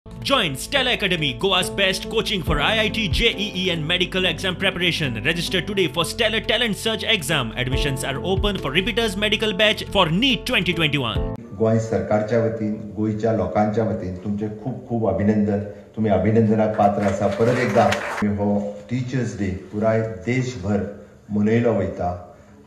Join Stella Academy, Goa's best coaching for IIT, JEE and medical exam preparation. Register today for Stellar Talent Search exam. Admissions are open for repeaters medical batch for NEET 2021. Goa सरकारच्या वतीन गोयच्या लोकांच्या वतीन तुमचे खूप खूप अभिनंदन. तुम्ही अभिनंदनाक पात्र आसा. परत एकदा हो टीचर्स डे पुराय देशभर मनयलो वयता.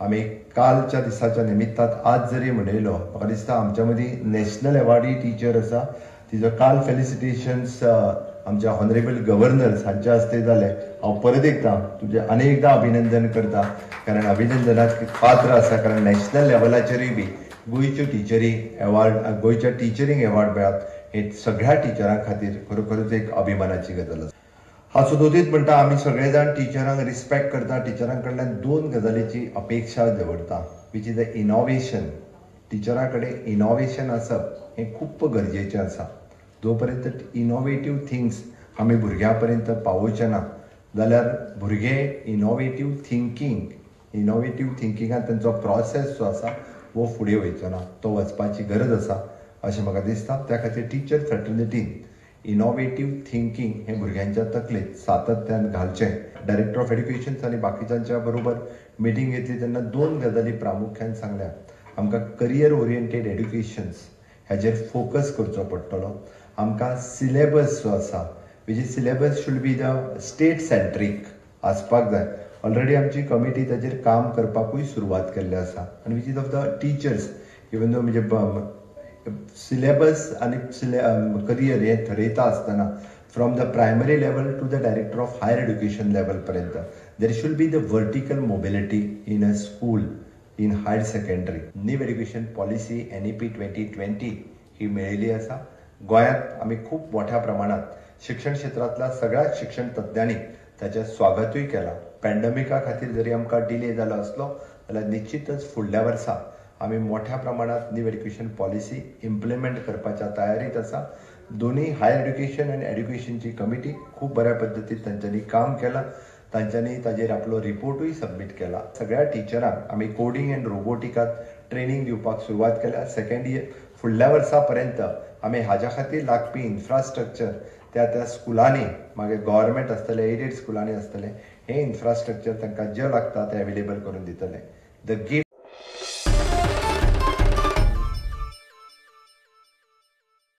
आमी कालच्या दिसाच्या निमित्तात आज जरी मनयलो, म्हाका दिसता आमच्या मदीं नॅशनल अवॉर्डी टीचर आसा. तिजो काल फेलिसिटेशन्स आमच्या हॉनरेबल गव्हर्नर्स हांच्या हस्ते जाले. हांव परत एकदा तुझे अनेकदा अभिनंदन करता, कारण अभिनंदनाक पात्र आसा. कारण नॅशनल लेवलाचेरूय बी गोयच्यो टिचरी अवॉर्ड, गोयच्या टिचरींक अवॉर्ड मेळत हे सगळ्या टिचरां खातीर खरोखरच एक अभिमानाची गजाल आसा. हांव सदोतीत म्हणटा, आमी सगळे जाण टिचरांक रिस्पेक्ट करता. टिचरां कडल्यान दोन गजालीची अपेक्षा दवरता, वीच इज द इनोवेशन. टिचरां कडेन इनोवेशन आसप हें खूब गरजेचें आसा. जो पर्यंत इनोवेटीव थिंग्स आमी भुरग्यां पर्यंत पावोवचे ना जाल्यार भुरगे इनोवेटीव थिंकिंगान तांचो प्रोसेस जो आसा वो फुडें वयचो ना. तो वचपाची गरज आसा अशें म्हाका दिसता. त्या खातीर टिचर फ्रेटर्निटीन इनोवेटीव थिंकींग हें भुरग्यांच्या तकलेंत सातत्यान घालचें. डायरेक्टर ऑफ एड्युकेशन आनी बाकीच्यांच्या बरोबर मिटींग घेतली तेन्ना दोन गजाली प्रामुख्यान सांगल्या. आमकां करियर ओरिएंटेड एड्युकेशन्स हेजेर फोकस करचो पडटलो. आमकां सिलेबस जो आसा, which is syllabus should be the state centric आसपाक जाय. ऑलरेडी आमची कमिटी ताजेर काम करपाकूय सुरवात केल्ली आसा. आनी which is of the teachers, even though म्हणजे सिलेबस आनी करियर हें थरयता आसतना from the primary level to the director of higher education level पर्यंत there should be the vertical mobility in a school, in higher secondary. New education policy NEP 2020 ही मेळिल्ली आसा. गोंयांत आमी खूब मोठ्या प्रमाणात शिक्षण क्षेत्रांतल्या सगळ्याच शिक्षण तज्ञांनी ताचें स्वागतूय केलां. पॅन्डेमिका खातीर जरी आमकां डिले जालो आसलो जाल्यार निश्चितच फुडल्या वर्सा आमी मोठ्या प्रमाणात न्यू एड्युकेशन पॉलिसी इम्प्लिमेंट करपाच्या तयारीत आसा. दोन्ही हायर एड्युकेशन आनी एड्युकेशनची कमिटी खूब बऱ्या पद्दतीन तांच्यांनी काम केलां. तांच्यांनी ताजेर आपलो रिपोर्टूय सबमीट केला. सगळ्या टिचरांक आमी कोडिंग एंड रोबोटिकात ट्रेनिंग दिवपाक सुरवात केल्या. सेकंड इयर फुडल्या वर्सा पर्यंत आमी हाज्या खातीर लागपी इन्फ्रास्ट्रक्चर त्या स्कुलांनी, मागीर गव्हर्मेंट आसतले, एडेड स्कुलांनी आसतले, हे इन्फ्रास्ट्रक्चर तांकां जें लागता तें अवेलेबल करून दितले. The gift